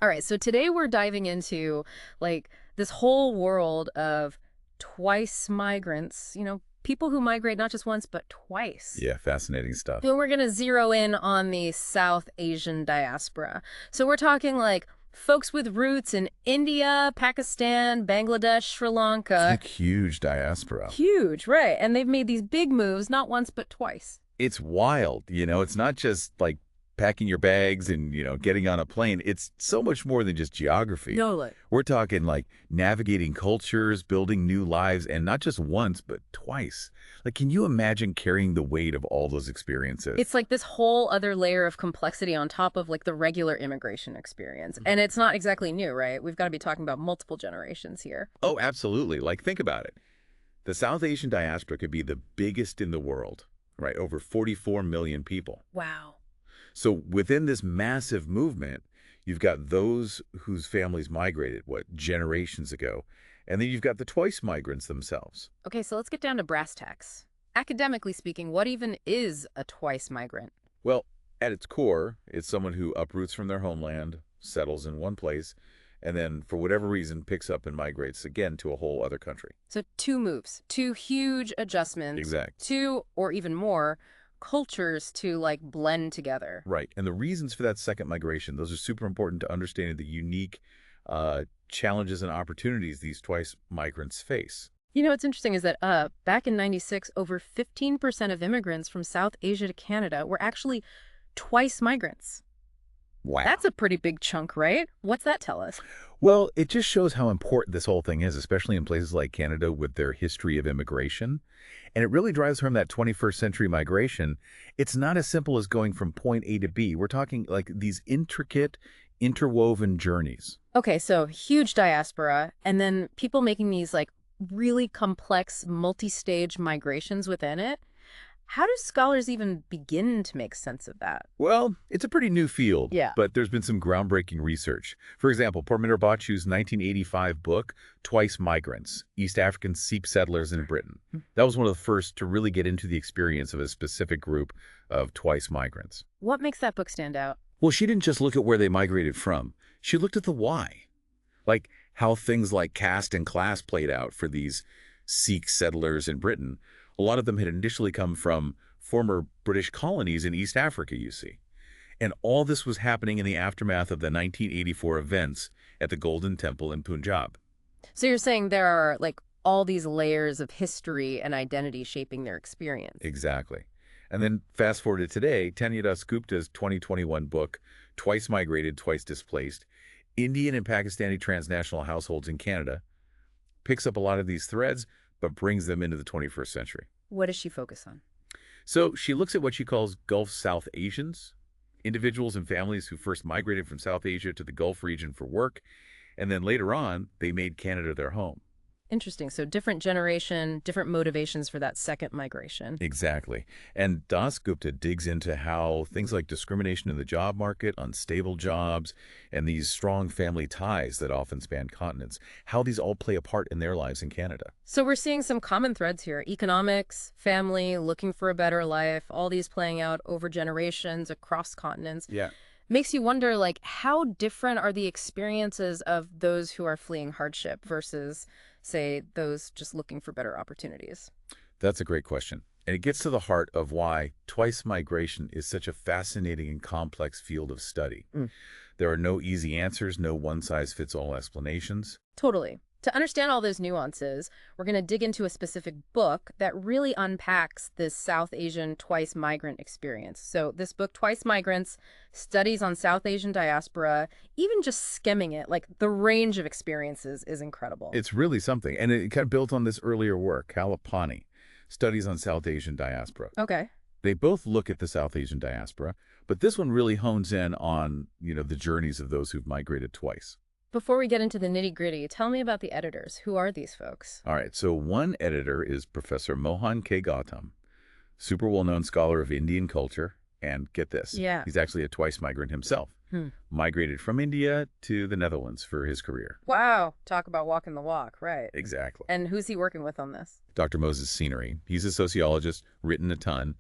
All right, so today we're diving into like this whole world of twice migrants, people who migrate not just once, but twice. Yeah, fascinating stuff. And we're going to zero in on the South Asian diaspora. So we're talking like folks with roots in India, Pakistan, Bangladesh, Sri Lanka. Like huge diaspora. Huge, right. And they've made these big moves not once, but twice. It's wild, it's not just like packing your bags and, getting on a plane. It's so much more than just geography. No, like. We're talking like navigating cultures, building new lives, and not just once, but twice. Like, can you imagine carrying the weight of all those experiences? It's like this whole other layer of complexity on top of like the regular immigration experience. And it's not exactly new, right? We've got to be talking about multiple generations here. Oh, absolutely. Like, think about it. The South Asian diaspora could be the biggest in the world, right? Over 44 million people. Wow. So within this massive movement, you've got those whose families migrated, generations ago, and then you've got the twice migrants themselves. Okay, so let's get down to brass tacks. Academically speaking, what even is a twice migrant? Well, at its core, it's someone who uproots from their homeland, settles in one place, and then, for whatever reason, picks up and migrates again to a whole other country. So two moves, two huge adjustments. Exact. Two, or even more, cultures to like blend together. Right. And the reasons for that second migration, those are super important to understanding the unique challenges and opportunities these twice migrants face. What's interesting is that back in '96, over 15% of immigrants from South Asia to Canada were actually twice migrants. Wow. That's a pretty big chunk, right? What's that tell us? Well, it just shows how important this whole thing is, especially in places like Canada with their history of immigration. And it really drives home that 21st century migration. It's not as simple as going from point A to B. We're talking like these intricate, interwoven journeys. Okay, so huge diaspora, and then people making these like really complex multi-stage migrations within it. How do scholars even begin to make sense of that? Well, it's a pretty new field, Yeah. but there's been some groundbreaking research. For example, Parminder Bachu's 1985 book, Twice Migrants, East African Sikh Settlers in Britain. That was one of the first to really get into the experience of a specific group of twice migrants. What makes that book stand out? Well, she didn't just look at where they migrated from. She looked at the why. Like how things like caste and class played out for these Sikh settlers in Britain. A lot of them had initially come from former British colonies in East Africa, you see. And all this was happening in the aftermath of the 1984 events at the Golden Temple in Punjab. So you're saying there are like all these layers of history and identity shaping their experience. Exactly. And then fast forward to today, Tanya Das Gupta's 2021 book, Twice Migrated, Twice Displaced, Indian and Pakistani Transnational Households in Canada, picks up a lot of these threads, but brings them into the 21st century. What does she focus on? So she looks at what she calls Gulf South Asians, individuals and families who first migrated from South Asia to the Gulf region for work, and then later on, they made Canada their home. Interesting. So different generation, different motivations for that second migration. Exactly. And Das Gupta digs into how things like discrimination in the job market, unstable jobs, and these strong family ties that often span continents, how these all play a part in their lives in Canada. So we're seeing some common threads here. Economics, family, looking for a better life, all these playing out over generations across continents. Yeah. Makes you wonder, like, how different are the experiences of those who are fleeing hardship versus, say, those just looking for better opportunities? That's a great question. And it gets to the heart of why twice migration is such a fascinating and complex field of study. There are no easy answers, no one-size-fits-all explanations. Totally. To understand all those nuances, we're going to dig into a specific book that really unpacks this South Asian twice migrant experience. So this book, Twice Migrants, Studies on South Asian Diaspora, even just skimming it, like the range of experiences is incredible. It's really something. And it kind of built on this earlier work, Kalapani, Studies on South Asian Diaspora. Okay. They both look at the South Asian diaspora, but this one really hones in on, the journeys of those who've migrated twice. Before we get into the nitty-gritty, tell me about the editors. Who are these folks? All right, so one editor is Professor Mohan K. Gautam, super well-known scholar of Indian culture, and get this, Yeah. he's actually a twice migrant himself, migrated from India to the Netherlands for his career. Wow. Talk about walking the walk, right. Exactly. And who's he working with on this? Dr. Moses Seenarine. He's a sociologist, written a ton,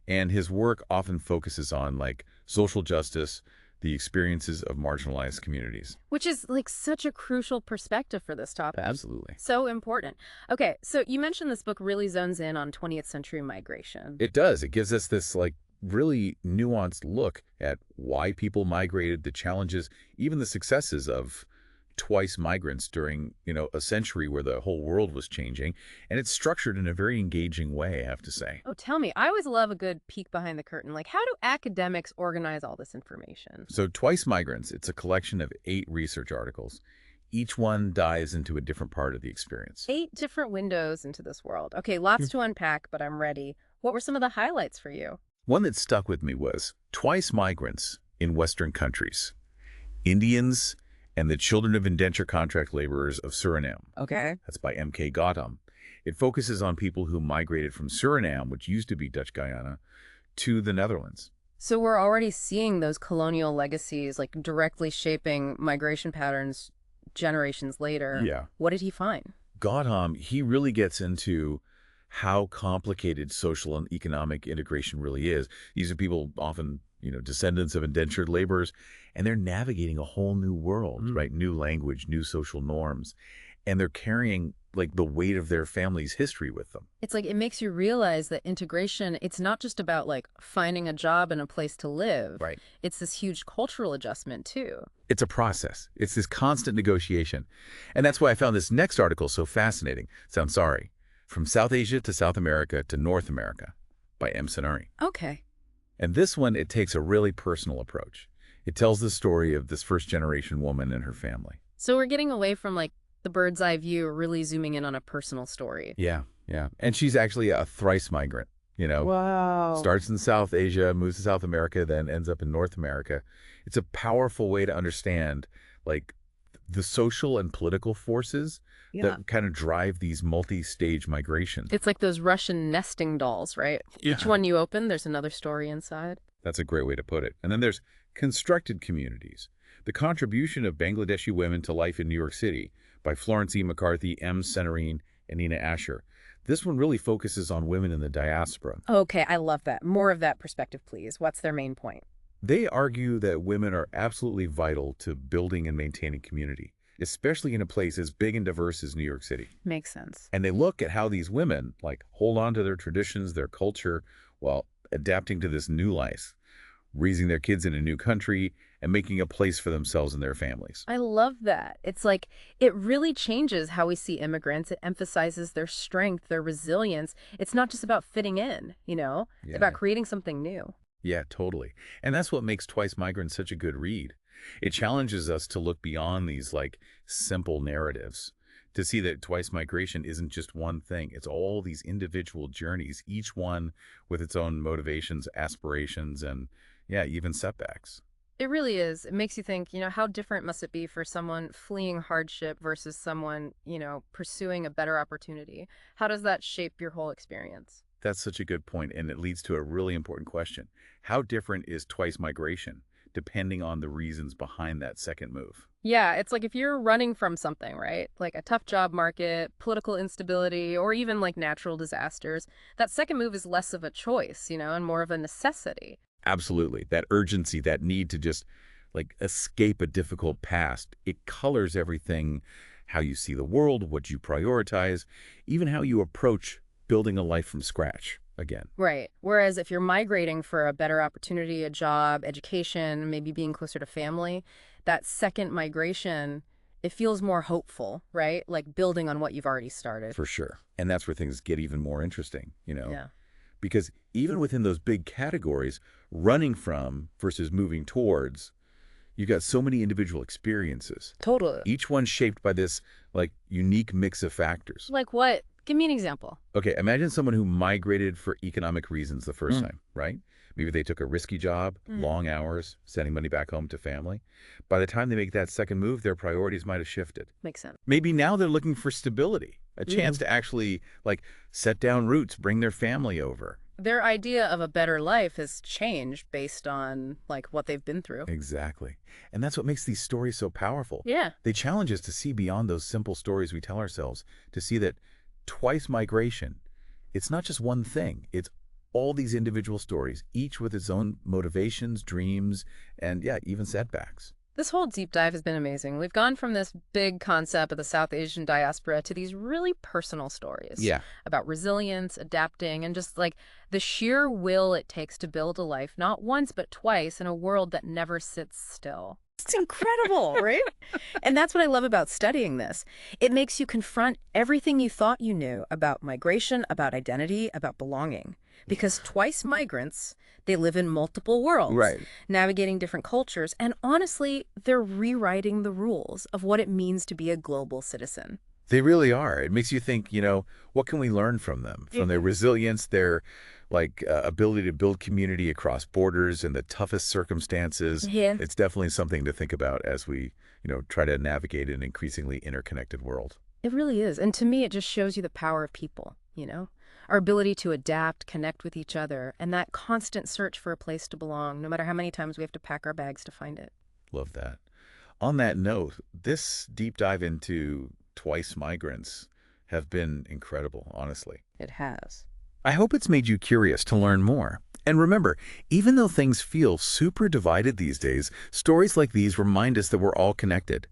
and his work often focuses on, like, social justice, the experiences of marginalized communities. Which is like such a crucial perspective for this topic. Absolutely. So important. Okay, so you mentioned this book really zones in on 20th century migration. It does. It gives us this really nuanced look at why people migrated, the challenges, even the successes of twice migrants during, a century where the whole world was changing. And it's structured in a very engaging way, I have to say. Oh, tell me. I always love a good peek behind the curtain. Like, how do academics organize all this information? So Twice Migrants, it's a collection of 8 research articles. Each one dives into a different part of the experience. 8 different windows into this world. Okay, lots to unpack, but I'm ready. What were some of the highlights for you? One that stuck with me was Twice Migrants in Western Countries, Indians and the Children of Indenture Contract Laborers of Surinam. Okay. That's by M.K. Gautam. It focuses on people who migrated from Surinam, which used to be Dutch Guyana, to the Netherlands. So we're already seeing those colonial legacies, like directly shaping migration patterns generations later. Yeah. What did he find? Gautam, he really gets into how complicated social and economic integration really is. These are people often, descendants of indentured laborers, and they're navigating a whole new world, right? New language, new social norms, and they're carrying the weight of their family's history with them. It's like it makes you realize that integration, it's not just about finding a job and a place to live. Right. It's this huge cultural adjustment too. It's a process. It's this constant negotiation. And that's why I found this next article so fascinating. Sounds sorry. From South Asia to South America to North America by M. Seenarine. Okay. And this one, it takes a really personal approach. It tells the story of this first-generation woman and her family. So we're getting away from the bird's eye view, really zooming in on a personal story. Yeah, yeah. And she's actually a thrice migrant, Wow. Starts in South Asia, moves to South America, then ends up in North America. It's a powerful way to understand, the social and political forces that kind of drive these multi-stage migrations. It's like those Russian nesting dolls, right? Yeah. Each one you open, there's another story inside. That's a great way to put it. And then there's constructed communities. The contribution of Bangladeshi women to life in New York City by Florence E. McCarthy, M. Seenarine, and Nina Asher. This one really focuses on women in the diaspora. Okay, I love that. More of that perspective, please. What's their main point? They argue that women are absolutely vital to building and maintaining community, especially in a place as big and diverse as New York City. Makes sense. And they look at how these women, hold on to their traditions, their culture, while adapting to this new life, raising their kids in a new country, and making a place for themselves and their families. I love that. It's it really changes how we see immigrants. It emphasizes their strength, their resilience. It's not just about fitting in, It's about creating something new. Yeah, totally. And that's what makes Twice Migrants such a good read. It challenges us to look beyond these simple narratives, to see that twice migration isn't just one thing. It's all these individual journeys, each one with its own motivations, aspirations, and even setbacks. It really is. It makes you think, how different must it be for someone fleeing hardship versus someone, pursuing a better opportunity? How does that shape your whole experience? That's such a good point, and it leads to a really important question. How different is twice migration, depending on the reasons behind that second move? Yeah, it's if you're running from something, right? Like a tough job market, political instability, or even natural disasters, that second move is less of a choice, and more of a necessity. Absolutely. That urgency, that need to just escape a difficult past, it colors everything, how you see the world, what you prioritize, even how you approach building a life from scratch again. Right. Whereas if you're migrating for a better opportunity, a job, education, maybe being closer to family, that second migration, it feels more hopeful, right? Building on what you've already started. For sure. And that's where things get even more interesting, Yeah. Because even within those big categories, running from versus moving towards, you've got so many individual experiences. Totally. Each one shaped by this unique mix of factors. Like what? Give me an example. Okay, imagine someone who migrated for economic reasons the first time, right? Maybe they took a risky job, long hours, sending money back home to family. By the time they make that second move, their priorities might have shifted. Makes sense. Maybe now they're looking for stability, a chance to actually set down roots, bring their family over. Their idea of a better life has changed based on what they've been through. Exactly. And that's what makes these stories so powerful. Yeah. They challenge us to see beyond those simple stories we tell ourselves, to see that twice migration, it's not just one thing. It's All these individual stories, each with its own motivations, dreams, and yeah, even setbacks. This whole deep dive has been amazing. We've gone from this big concept of the South Asian diaspora to these really personal stories Yeah. about resilience, adapting, and just like the sheer will it takes to build a life not once but twice in a world that never sits still. It's incredible, right? And that's what I love about studying this. It makes you confront everything you thought you knew about migration, about identity, about belonging. Because twice migrants, they live in multiple worlds, Right. navigating different cultures, and honestly, they're rewriting the rules of what it means to be a global citizen. They really are. It makes you think, what can we learn from them? From their resilience, their ability to build community across borders in the toughest circumstances. Yeah. It's definitely something to think about as we, try to navigate an increasingly interconnected world. It really is. And to me, it just shows you the power of people, Our ability to adapt, connect with each other, and that constant search for a place to belong, no matter how many times we have to pack our bags to find it. Love that. On that note, this deep dive into twice migrants have been incredible, honestly. It has. I hope it's made you curious to learn more. And remember, even though things feel super divided these days, stories like these remind us that we're all connected.